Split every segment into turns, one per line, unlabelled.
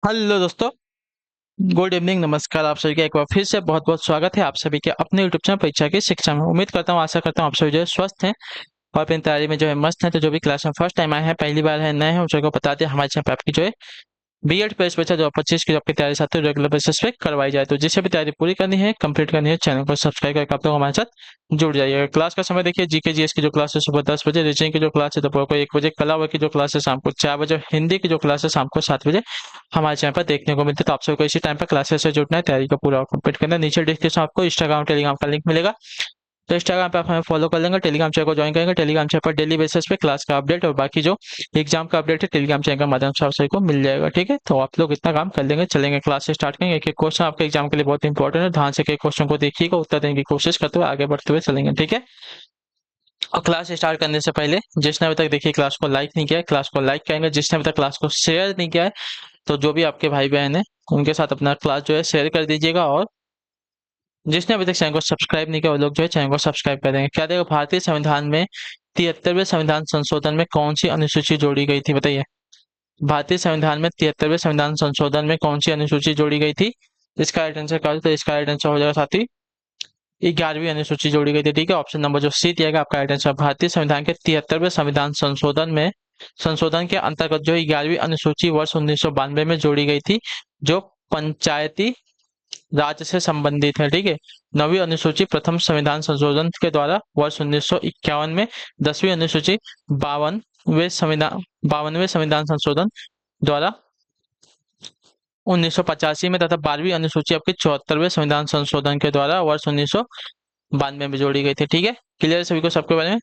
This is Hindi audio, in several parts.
हेलो दोस्तों। गुड इवनिंग, नमस्कार। आप सभी का एक बार फिर से बहुत बहुत स्वागत है आप सभी के अपने यूट्यूब चैनल परीक्षा की शिक्षा में। उम्मीद करता हूँ, आशा करता हूँ आप सभी जो है स्वस्थ हैं और अपनी तैयारी में जो है मस्त हैं। तो जो भी क्लास में फर्स्ट टाइम आए हैं, पहली बार है, नए हैं, उन सबको बता दें हमारे चैनल पर आपकी जो है बीएड प्रेस परीक्षा 2025 की जो आपकी तैयारी साथ रेगुलर बेसिस पे करवाई जाए। तो जिसे भी तैयारी पूरी करनी है, कंप्लीट करनी है, चैनल को सब्सक्राइब करके आप लोग हमारे साथ जुड़ जाइए। क्लास का समय देखिए, जीके जीएस की जो क्लास है सुबह 10 बजे, रीजनिंग की जो क्लास है दोपहर को 1 बजे, कला वर्ग की जो क्लास है शाम को 4 बजे, हिंदी की जो क्लास है शाम को 7 बजे हमारे चैनल पर देखने को मिलती है। तो आप सबको इसी टाइम पर क्लासेस से जुड़ना है, तैयारी को पूरा कंप्लीट करना है। नीचे डिस्क्रिप्शन आपको इंस्टाग्राम टेलीग्राम का लिंक मिलेगा। तो इंस्टाग्राम पे आप हमें फॉलो कर लेंगे, टेलीग्राम चैनल को ज्वाइन करेंगे। टेलीग्राम चैनल पर डेली बेसिस पे क्लास का अपडेट और बाकी जो एग्जाम का अपडेट है टेलीग्राम चैनल के माध्यम से आप सभी को मिल जाएगा। ठीक है, तो आप लोग इतना काम कर लेंगे, चलेंगे क्लास से स्टार्ट करेंगे। एक एक क्वेश्चन आपके एग्जाम के लिए बहुत इंपॉर्टेंट है, ध्यान से एक क्वेश्चन को देखिएगा, उत्तर देने की कोशिश करते हुए आगे बढ़ते हुए चलेंगे। ठीक है, और क्लास स्टार्ट करने से पहले जिसने अभी तक देखिए क्लास को लाइक नहीं किया है, क्लास को लाइक करेंगे। जिसने अभी तक क्लास को शेयर नहीं किया है, तो जो भी आपके भाई बहन है उनके साथ अपना क्लास जो है शेयर कर दीजिएगा। और जिसने अभी तक चैनल को सब्सक्राइब नहीं किया, वो लोग जो है चैनल को सब्सक्राइब कर देंगे। क्या देखो, भारतीय संविधान में 73वें संविधान संशोधन में कौन सी अनुसूची जोड़ी गई थी, बताइए। भारतीय संविधान में 73वें संविधान संशोधन में कौन सी अनुसूची जोड़ी गई थी? इसका राइट आंसर क्या हो, तो इसका राइट आंसर हो जाएगा साथी 11वीं अनुसूची जोड़ी गई थी। ठीक है, ऑप्शन नंबर जो सी दिया गया आपका राइट आंसर। भारतीय संविधान के 73वें संविधान संशोधन के अंतर्गत जो 11वीं अनुसूची वर्ष 1992 में जोड़ी गई थी, जो पंचायती राज्य से संबंधित है। ठीक है, 9वीं अनुसूची प्रथम संविधान संशोधन के द्वारा वर्ष 1951 में, 10वीं अनुसूची 52वें संविधान संशोधन द्वारा 1985 में, तथा 12वीं अनुसूची आपके 74वें संविधान संशोधन के द्वारा वर्ष 1992 में जोड़ी गई थी। ठीक है, क्लियर है सभी को सबके बारे में।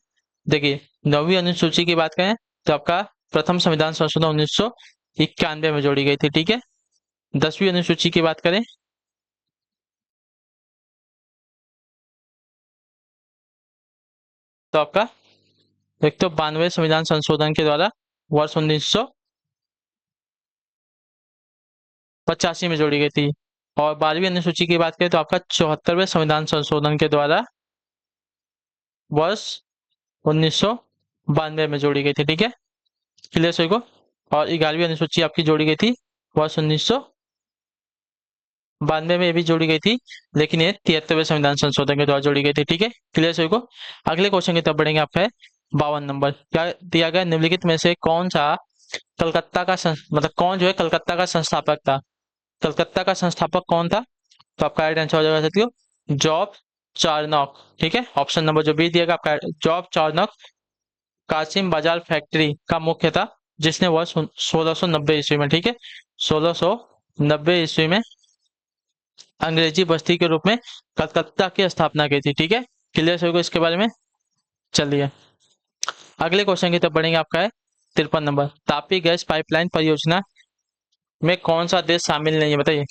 देखिए, 9वीं अनुसूची की बात करें तो आपका प्रथम संविधान संशोधन 1991 में जोड़ी गई थी। ठीक है, 10वीं अनुसूची की बात करें तो आपका एक तो 92वें संविधान संशोधन के द्वारा वर्ष 1985 में जोड़ी गई थी। और 12वीं अनुसूची की बात करें तो आपका 74वें संविधान संशोधन के द्वारा वर्ष 1992 में जोड़ी गई थी। ठीक है, क्लियर सभी को। और 11वीं अनुसूची आपकी जोड़ी गई थी वर्ष 1992 में, ये भी जोड़ी गई थी, लेकिन ये 73वें संविधान संशोधन के द्वारा जोड़ी गई थी। ठीक है, क्लियर सभी को। अगले क्वेश्चन की तरफ बढ़ेंगे। आपका है 52 नंबर। क्या दिया गया, निम्नलिखित में से कौन सा कलकत्ता का मतलब कौन जो है कलकत्ता का संस्थापक था? कलकत्ता का संस्थापक कौन था? तो आपका राइट आंसर हो जाएगा साथियों जॉब चार्नॉक। ठीक है, ऑप्शन नंबर जो बी दिएगा आपका जॉब चार्नॉक कासिम बाजार फैक्ट्री का मुख्य था, जिसने वर्ष 1690 ईस्वी में, ठीक है, 1690 ईस्वी में अंग्रेजी बस्ती के रूप में कलकत्ता की स्थापना की थी। ठीक है, क्लियर सभी को इसके बारे में। चलिए अगले क्वेश्चन की तरफ बढ़ेंगे। आपका है 53 नंबर। तापी गैस पाइपलाइन परियोजना में कौन सा देश शामिल नहीं है, बताइए।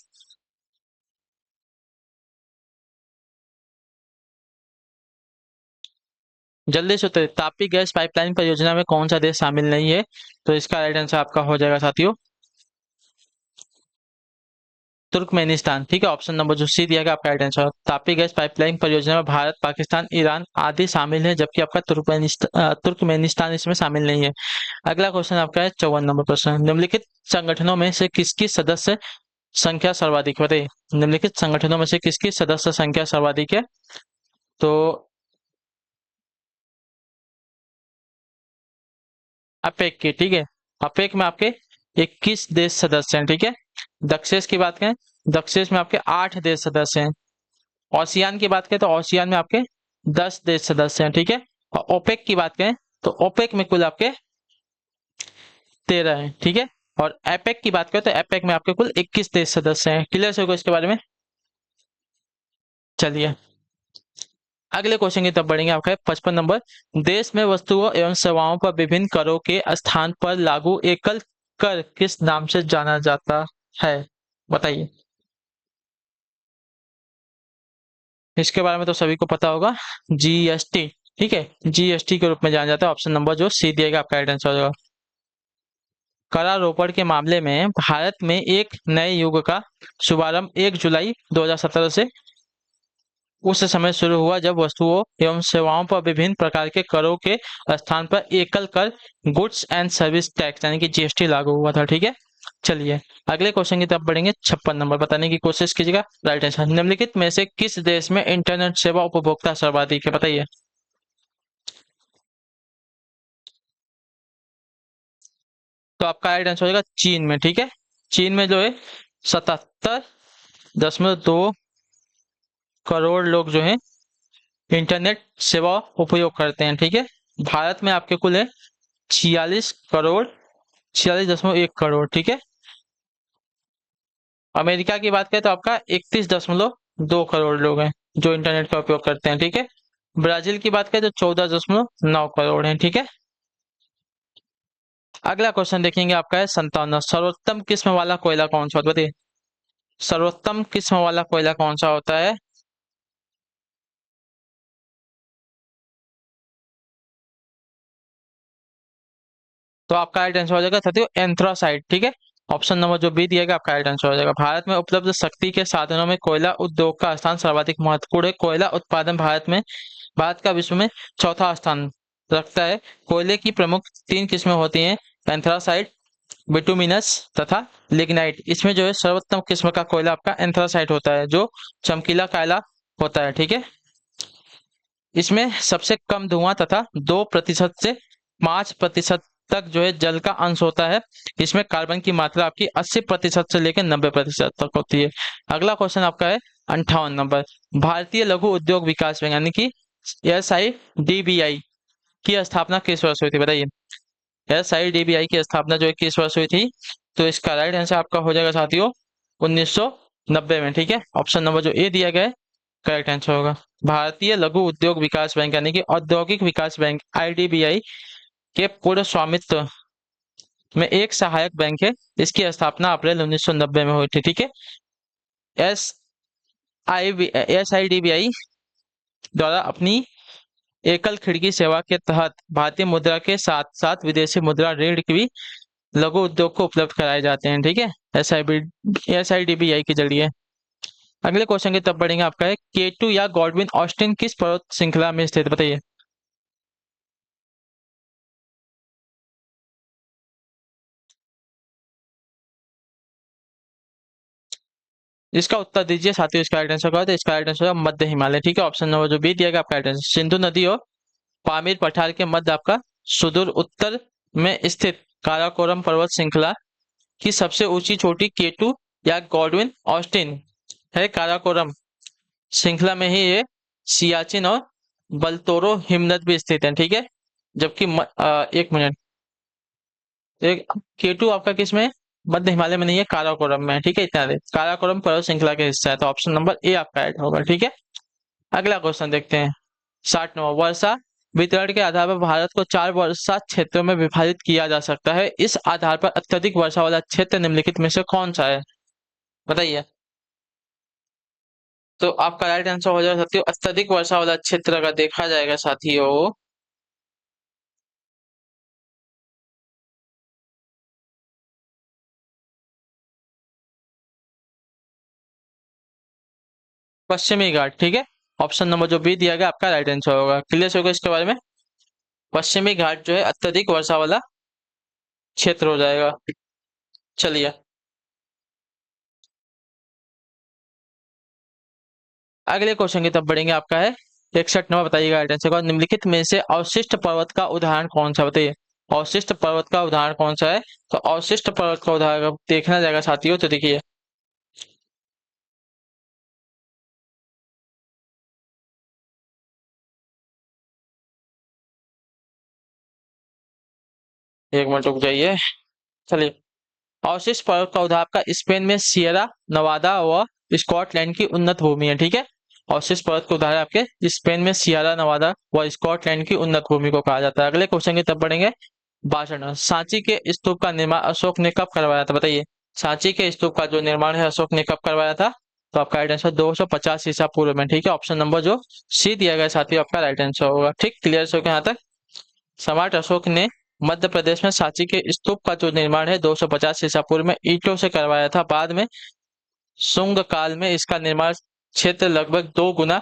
जल्दी से उत्तर, तापी गैस पाइपलाइन परियोजना में कौन सा देश शामिल नहीं है? तो इसका राइट आंसर आपका हो जाएगा साथियों तुर्कमेनिस्तान। ठीक है, ऑप्शन नंबर जो सी दिया गया आपका right answer. Tapi gas pipeline परियोजना में भारत, पाकिस्तान, ईरान आदि शामिल है, जबकि आपका तुर्कमेनिस्तान इसमें शामिल नहीं है। अगला क्वेश्चन आपका है 54 नंबर प्रश्न। निम्नलिखित संगठनों में से किसकी सदस्य संख्या सर्वाधिक, बताइए। निम्नलिखित संगठनों में से किसकी सदस्य संख्या सर्वाधिक है? तो अपेक की। ठीक है, अपेक में आपके 21 देश सदस्य हैं। ठीक है, दक्षेस की बात करें, दक्षेस में आपके 8 देश सदस्य हैं। ओशियान की बात करें तो ओशियान में आपके 10 देश सदस्य हैं। ठीक है, और ओपेक की बात करें तो ओपेक में कुल आपके 13 हैं। ठीक है, और एपेक की बात करें तो एपेक में आपके कुल 21 देश सदस्य हैं। क्लियर होगा इसके बारे में। चलिए अगले क्वेश्चन की तरफ बढ़ेंगे। आपका है 55 नंबर। देश में वस्तुओं एवं सेवाओं पर विभिन्न करों के स्थान पर लागू एकल कर किस नाम से जाना जाता है, बताइए। इसके बारे में तो सभी को पता होगा, जीएसटी। ठीक है, जीएसटी के रूप में जाना जाता है। ऑप्शन नंबर जो सी दिएगा आपका राइट आंसर हो जाएगा। करारोपण के मामले में भारत में एक नए युग का शुभारंभ 1 जुलाई 2017 से उस समय शुरू हुआ, जब वस्तुओं एवं सेवाओं पर विभिन्न प्रकार के करों के स्थान पर एकल कर गुड्स एंड सर्विस टैक्स यानी कि जीएसटी लागू हुआ था। ठीक है, चलिए अगले क्वेश्चन की तरफ बढ़ेंगे। 56 नंबर बताने की कोशिश कीजिएगा। राइट आंसर, निम्नलिखित में से किस देश में इंटरनेट सेवा उपभोक्ता सर्वाधिक है, बताइए। तो आपका राइट आंसर हो जाएगा चीन में। ठीक है, चीन में जो है 77.2 करोड़ लोग जो है इंटरनेट सेवा उपयोग करते हैं। ठीक है, भारत में आपके कुल है 46 करोड़, 46.1 करोड़। ठीक है, अमेरिका की बात करें तो आपका 31.2 करोड़ लोग हैं जो इंटरनेट का उपयोग करते हैं। ठीक है, ब्राजील की बात करें तो 14.9 करोड़ हैं। ठीक है, अगला क्वेश्चन देखेंगे आपका है 57। सर्वोत्तम किस्म वाला कोयला कौन सा होता है, बताइए। सर्वोत्तम किस्म वाला कोयला कौन सा होता है? तो आपका राइट आंसर हो जाएगा साथियों एंथ्रासाइट। ठीक है, ऑप्शन नंबर जो बी दिया गया आपका राइट आंसर हो जाएगा। भारत में उपलब्ध शक्ति के साधनों में कोयला उद्योग का स्थान सर्वाधिक महत्वपूर्ण है। कोयला उत्पादन भारत का विश्व में चौथा स्थान रखता है। कोयले की प्रमुख 3 किस्में होती हैं, एंथ्रासाइट, बिटुमिनस तथा लिग्नाइट। इसमें जो है सर्वोत्तम किस्म का कोयला आपका एंथ्रासाइट होता है जो चमकीला काला होता है। ठीक है, इसमें सबसे कम धुआं तथा 2% से 5% तक जो है जल का अंश होता है। इसमें कार्बन की मात्रा आपकी 80% से लेकर 90% तक होती है। अगला क्वेश्चन आपका है 58 नंबर। भारतीय लघु उद्योग विकास बैंक यानी कि SIDBI की स्थापना किस वर्ष हुई थी, बताइए। SIDBI की स्थापना जो है किस वर्ष हुई थी? तो इसका राइट आंसर आपका हो जाएगा साथियों 1990 में। ठीक है, ऑप्शन नंबर जो ए दिया गया है करेक्ट आंसर होगा। भारतीय लघु उद्योग विकास बैंक यानी कि औद्योगिक विकास बैंक IDBI के पूर्ण स्वामित्व में एक सहायक बैंक है। इसकी स्थापना अप्रैल 1990 में हुई थी। ठीक है, SIDBI द्वारा अपनी एकल खिड़की सेवा के तहत भारतीय मुद्रा के साथ साथ विदेशी मुद्रा ऋण की भी लघु उद्योग को उपलब्ध कराए जाते हैं। ठीक है, SIDBI के जरिए। अगले क्वेश्चन की तरफ बढ़ेंगे। आपका है K2 या गॉडविन ऑस्टिन किस पर्वत श्रृंखला में स्थित है, बताइए। इसका उत्तर दीजिए साथियों। इसका राइट आंसर क्या होता है? इसका राइट आंसर है मध्य हिमालय। ठीक है, ऑप्शन नंबर जो बी दिया गया आपका राइट आंसर। सिंधु नदी और पामीर पठार के मध्य आपका सुदूर उत्तर में स्थित काराकोरम पर्वत श्रृंखला की सबसे ऊंची चोटी K2 या गॉडविन ऑस्टिन है। काराकोरम श्रृंखला में ही ये सियाचिन और बलतोरो हिमनद भी स्थित है। ठीक है, जबकि एक मिनट, K2 आपका किस में है? मध्य हिमालय में नहीं है, काराकोरम में है। ठीक है, इतना दे, काराकोरम पर्वत श्रृंखला का हिस्सा है। तो ऑप्शन नंबर ए आपका ऐड होगा। ठीक है, अगला क्वेश्चन देखते हैं। 60 नंबर। वर्षा वितरण के आधार पर भारत को 4 वर्षा क्षेत्रों में विभाजित किया जा सकता है। इस आधार पर अत्यधिक वर्षा वाला क्षेत्र निम्नलिखित में से कौन सा है, बताइए। तो आपका राइट आंसर हो जाएगा साथियों अत्यधिक वर्षा वाला क्षेत्र अगर देखा जाएगा साथियों, पश्चिमी घाट। ठीक है, ऑप्शन नंबर जो बी दिया गया आपका राइट आंसर होगा। क्लियर होगा इसके बारे में। पश्चिमी घाट जो है अत्यधिक वर्षा वाला क्षेत्र हो जाएगा। चलिए अगले क्वेश्चन की तरफ बढ़ेंगे। आपका है 61 नंबर। बताइएगा राइट आंसर का। निम्नलिखित में से अवशिष्ट पर्वत का उदाहरण कौन सा, बताइए। अवशिष्ट पर्वत का उदाहरण कौन सा है? तो अवशिष्ट पर्वत का उदाहरण देखना जाएगा साथियों, तो देखिए एक मिनट रुक जाइए। चलिए, अवशिष्ट पर्वत का उदाहरण आपका स्पेन में सियरा नवादा व स्कॉटलैंड की उन्नत भूमि है। ठीक है, अवशिष्ट पर्वत का उदाहरण आपके स्पेन में सियरा नवादा व स्कॉटलैंड की उन्नत भूमि को कहा जाता है। अगले क्वेश्चन की तरफ बढ़ेंगे। भाषण। सांची के स्तूप का निर्माण अशोक ने कब करवाया था, बताइए। सांची के स्तूप का जो निर्माण है अशोक ने कब करवाया था? तो आपका राइट आंसर 250 ईसा पूर्व में। ठीक है, ऑप्शन नंबर जो सी दिया गया साथियों आपका राइट आंसर होगा। ठीक, क्लियर हो गया यहाँ तक। सम्राट अशोक ने मध्य प्रदेश में सांची के स्तूप का जो निर्माण है 250 ईसा पूर्व में ईंटों से करवाया था। बाद में शुंग काल में इसका निर्माण क्षेत्र लगभग 2 गुना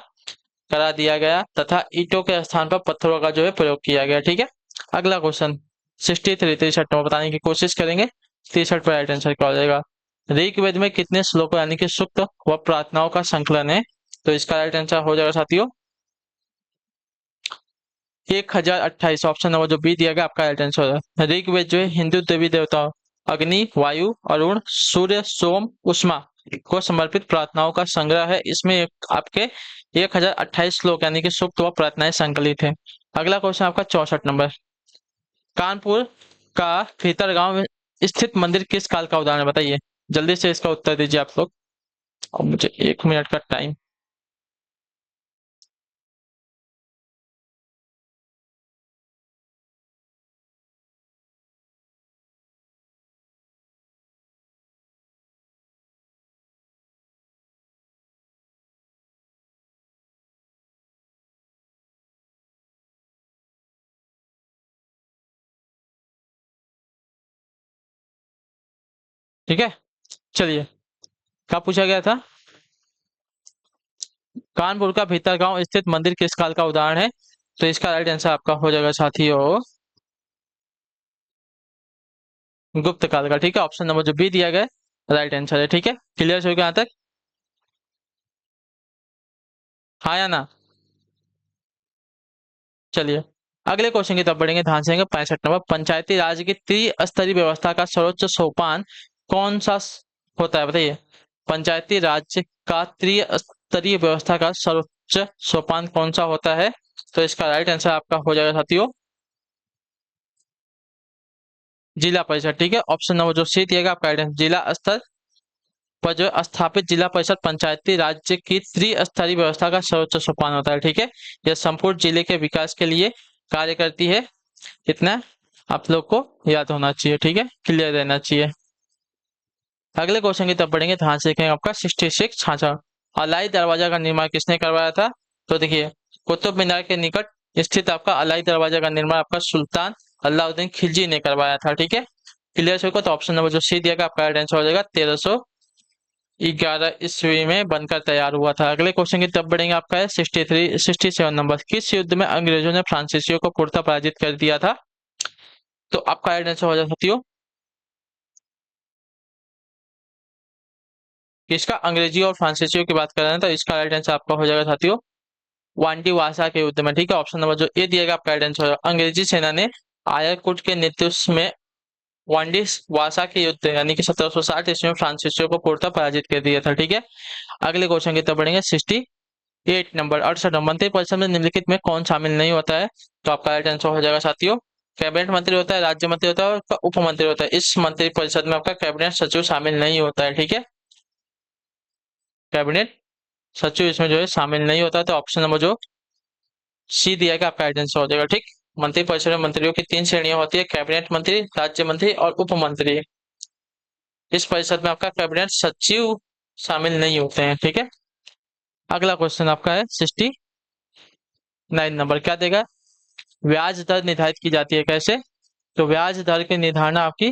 करा दिया गया तथा ईंटों के स्थान पर पत्थरों का जो है प्रयोग किया गया। ठीक है, अगला क्वेश्चन 63 63 नंबर बताने की कोशिश करेंगे। 63 पर राइट आंसर क्या हो जाएगा? ऋग्वेद में कितने श्लोक यानी कि सूक्त व प्रार्थनाओं का संकलन है? तो इसका राइट आंसर हो जाएगा साथियों 1028। ऑप्शन नंबर जो बी दिया गया आपका राइट आंसर होगा। ऋग्वेद जो है हिंदू देवी देवताओं अग्नि, वायु, अरुण, सूर्य, सोम, उष्मा को समर्पित प्रार्थनाओं का संग्रह है। इसमें आपके 1028 श्लोक यानी कि सूक्त व प्रार्थनाएं संकलित है। अगला क्वेश्चन आपका 64 नंबर। कानपुर का भीतरगांव स्थित मंदिर किस काल का उदाहरण है? बताइए जल्दी से इसका उत्तर दीजिए आप लोग, और मुझे 1 मिनट का टाइम। ठीक है, चलिए क्या पूछा गया था? कानपुर का भीतरगांव स्थित मंदिर किस काल का उदाहरण है? तो इसका राइट आंसर आपका हो जाएगा साथियों गुप्त काल का। ठीक है, ऑप्शन नंबर जो बी दिया गया राइट आंसर है। ठीक है, क्लियर हो गया यहाँ तक? हाँ या ना? चलिए अगले क्वेश्चन की तरफ बढ़ेंगे, ध्यान से 65 नंबर। पंचायती राज की त्रिस्तरीय व्यवस्था का सर्वोच्च सोपान कौन सा होता है? बताइए पंचायती राज का त्रिस्तरीय व्यवस्था का सर्वोच्च सोपान कौन सा होता है? तो इसका राइट आंसर आपका हो जाएगा साथियों जिला परिषद। ठीक है, ऑप्शन नंबर जो सी दिएगा आपका राइट आंसर। जिला स्तर पर जो स्थापित जिला परिषद पंचायती राज्य की त्रिस्तरीय व्यवस्था का सर्वोच्च सोपान होता है। ठीक है, यह संपूर्ण जिले के विकास के लिए कार्य करती है। इतना आप लोग को याद होना चाहिए। ठीक है, क्लियर रहना चाहिए। अगले क्वेश्चन की तरफ बढ़ेंगे, ध्यान से देखेंगे आपका 66 छाछा। अलाई दरवाजा का निर्माण किसने करवाया था? तो देखिए कुतुब मीनार के निकट स्थित आपका अलाई दरवाजा का निर्माण आपका सुल्तान अलाउद्दीन खिलजी ने करवाया था। ठीक है, क्लियर होगा तो ऑप्शन नंबर जो सी दिया गया आपका राइट आंसर हो जाएगा 1311 ईस्वी में बनकर तैयार हुआ था। अगले क्वेश्चन की तरफ बढ़ेंगे, आपका है 67 नंबर। किस युद्ध में अंग्रेजों ने फ्रांसीसियों को पूर्णतः पराजित कर दिया था? तो आपका राइट आंसर हो जाएगा साथियों किसका? अंग्रेजी और फ्रांसीसियों की बात कर रहे हैं, तो इसका राइट आंसर आपका हो जाएगा साथियों वांडी वासा के युद्ध में। ठीक है, ऑप्शन नंबर जो ए दिएगा आपका राइट आंसर होगा। अंग्रेजी सेना ने आयरकुट के नेतृत्व में वांडी वासा के युद्ध यानी कि 1760 ईस्वी में फ्रांसीसियों को पूर्णतः पराजित कर दिया था। ठीक है, अगले क्वेश्चन की तरफ बढ़ेंगे 68 नंबर। 68 मंत्रिपरिषद में निम्नलिखित में कौन शामिल नहीं होता है? तो आपका राइट आंसर हो जाएगा साथियों कैबिनेट मंत्री होता है, राज्य मंत्री होता है और उप मंत्री होता है। इस मंत्रिपरिषद में आपका कैबिनेट सचिव शामिल नहीं होता है। ठीक है, कैबिनेट सचिव इसमें जो है शामिल नहीं होता है। तो ऑप्शन नंबर जो सी दिया गया आपका राइट आंसर हो जाएगा। ठीक, मंत्रिपरिषद में मंत्रियों की 3 श्रेणियां होती है, कैबिनेट मंत्री, राज्य मंत्री और उप मंत्री। इस परिषद में आपका कैबिनेट सचिव शामिल नहीं होते हैं। ठीक है, अगला क्वेश्चन आपका है 69 नंबर। क्या देगा? ब्याज दर निर्धारित की जाती है कैसे? तो ब्याज दर की निर्धारण आपकी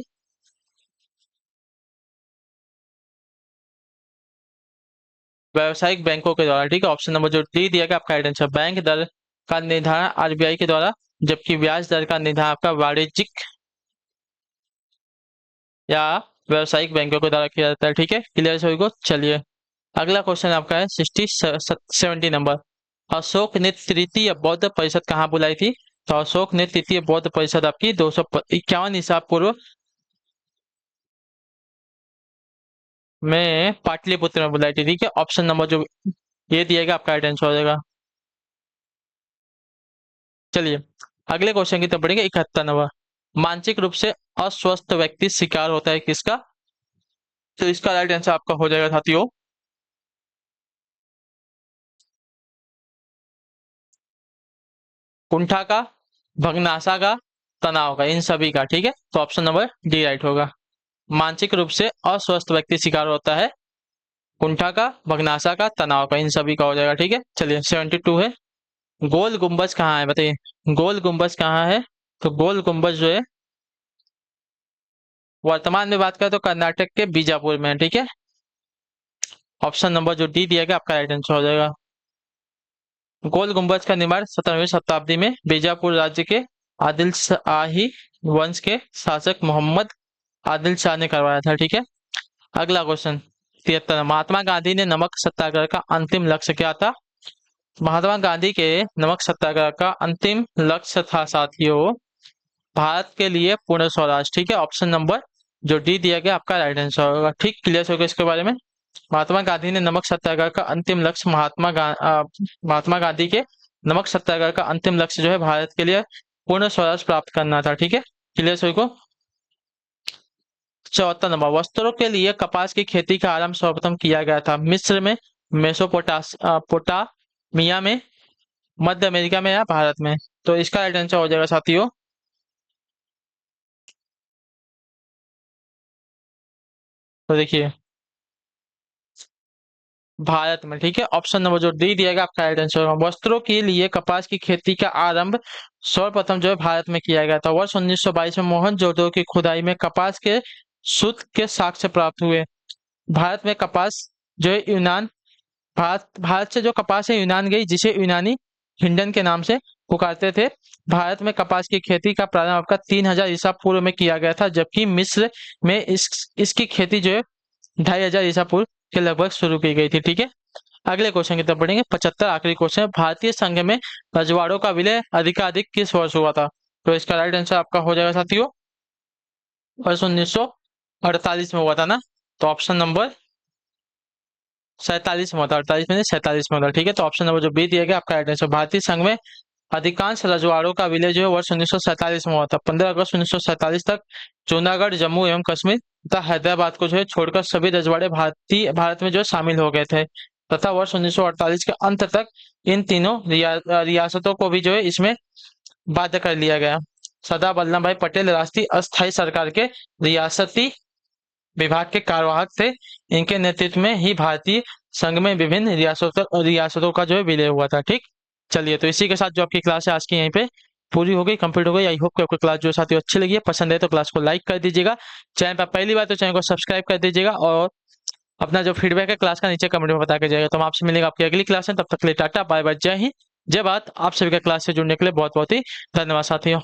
व्यावसायिक बैंकों के द्वारा। ठीक है, ऑप्शन नंबर जो डी दिया गया आपका राइट आंसर। बैंक दर का निर्धारण आरबीआई के द्वारा, जबकि ब्याज दर का निर्धारण आपका वाणिज्यिक या व्यावसायिक बैंकों के द्वारा किया जाता है। ठीक है, क्लियर सभी को? चलिए अगला क्वेश्चन आपका है 70 नंबर। अशोक ने तृतीय बौद्ध परिषद कहाँ बुलाई थी? तो अशोक ने तृतीय बौद्ध परिषद आपकी 251 ईसा पूर्व में पाटलिपुत्र में बुलाई थी। ठीक है, ऑप्शन नंबर जो ये दिएगा आपका राइट आंसर हो जाएगा। चलिए अगले क्वेश्चन की तरफ बढ़ेंगे 71 नंबर। मानसिक रूप से अस्वस्थ व्यक्ति शिकार होता है किसका? तो इसका राइट आंसर आपका हो जाएगा साथियों कुंठा का, भग्नाशा का, तनाव का, इन सभी का। ठीक है, तो ऑप्शन नंबर डी राइट होगा। मानसिक रूप से अस्वस्थ व्यक्ति शिकार होता है कुंठा का, भग्नाशा का, तनाव का, इन सभी का हो जाएगा। ठीक है, चलिए 72 है। गोल गुंबज कहाँ है? बताइए गोल गुंबज कहाँ है? तो गोल गुंबज जो है वर्तमान में बात करें तो कर्नाटक के बीजापुर में है। ठीक है, ऑप्शन नंबर जो डी दिया गया आपका राइट आंसर हो जाएगा। गोल गुंबज का निर्माण 17वीं शताब्दी में बीजापुर राज्य के आदिल शाही वंश के शासक मोहम्मद आदिल शाह ने करवाया था। ठीक है, अगला क्वेश्चन 73, महात्मा गांधी ने नमक सत्याग्रह का अंतिम लक्ष्य क्या था? महात्मा गांधी के नमक सत्याग्रह का अंतिम लक्ष्य था साथियों भारत के लिए पूर्ण स्वराज। ठीक है, ऑप्शन नंबर जो डी दिया गया आपका राइट आंसर होगा। ठीक, क्लियर हो गया इसके बारे में। महात्मा गांधी ने नमक सत्याग्रह का अंतिम लक्ष्य महात्मा गांधी के नमक सत्याग्रह का अंतिम लक्ष्य जो है भारत के लिए पूर्ण स्वराज प्राप्त करना था। ठीक है, क्लियर सभी को। 74 नंबर, वस्त्रों के लिए कपास की खेती का आरंभ सर्वप्रथम किया गया था मिस्र में, पोटामिया में, मध्य अमेरिका में या भारत में? तो इसका राइट आंसर हो जाएगा साथियों, तो देखिए भारत में। ठीक है, ऑप्शन नंबर जो डी दिया गया आपका राइट आंसर होगा। वस्त्रों के लिए कपास की खेती का आरंभ सर्वप्रथम जो है भारत में किया गया था। वर्ष 1922 में मोहनजोदड़ो की खुदाई में कपास के सूत के साक्ष्य प्राप्त हुए। भारत में कपास जो है भारत से जो कपास है यूनान गई, जिसे यूनानी हिंडन के नाम से पुकारते थे। भारत में कपास की खेती का प्रारंभ आपका 3000 ईसा पूर्व में किया गया था, जबकि मिस्र में इसकी खेती जो है 2500 ईसा पूर्व के लगभग शुरू की गई थी। ठीक है, अगले क्वेश्चन की तरफ बढ़ेंगे। 75 आखिरी क्वेश्चन है, भारतीय संघ में रजवाड़ों का विलय अधिकाधिक किस वर्ष हुआ था? तो इसका राइट आंसर आपका हो जाएगा साथियों, वर्ष 1948 में हुआ था ना। तो ऑप्शन नंबर 47 में होता है, 48 में नहीं 47 में होता है। ठीक है, तो ऑप्शन नंबर जो बी दिया गया आपका राइट आंसर। भारतीय संघ में अधिकांश रजवाड़ों का विलय जो है वर्ष 1947 में हुआ था। 15 अगस्त 1947 तक जूनागढ़, जम्मू एवं कश्मीर तथा हैदराबाद को जो है छोड़कर सभी रजवाड़े भारत में जो है शामिल हो गए थे, तथा वर्ष 1948 के अंत तक इन तीनों रियासतों को भी जो है इसमें बाध्य कर लिया गया। सरदार वल्लभ भाई पटेल राष्ट्रीय अस्थायी सरकार के रियासती विभाग के कार्यवाहक थे। इनके नेतृत्व में ही भारतीय संघ में विभिन्न रियासतों का जो है विलय हुआ था। ठीक, चलिए तो इसी के साथ जो आपकी क्लास है आज की यहीं पे पूरी हो गई, कंप्लीट हो गई। आई होप कि आपको क्लास जो साथियों अच्छी लगी है, पसंद है तो क्लास को लाइक कर दीजिएगा। चैनल पर पहली बार तो चैनल को सब्सक्राइब कर दीजिएगा, और अपना जो फीडबैक है क्लास का नीचे कमेंट में बता के जाएगा। तो हम आपसे मिलेंगे आपकी अगली क्लास में, तब तक के लिए टाटा बाय बाय, जय हिंद जय भारत। आप सभी का क्लास से जुड़ने के लिए बहुत बहुत ही धन्यवाद साथियों।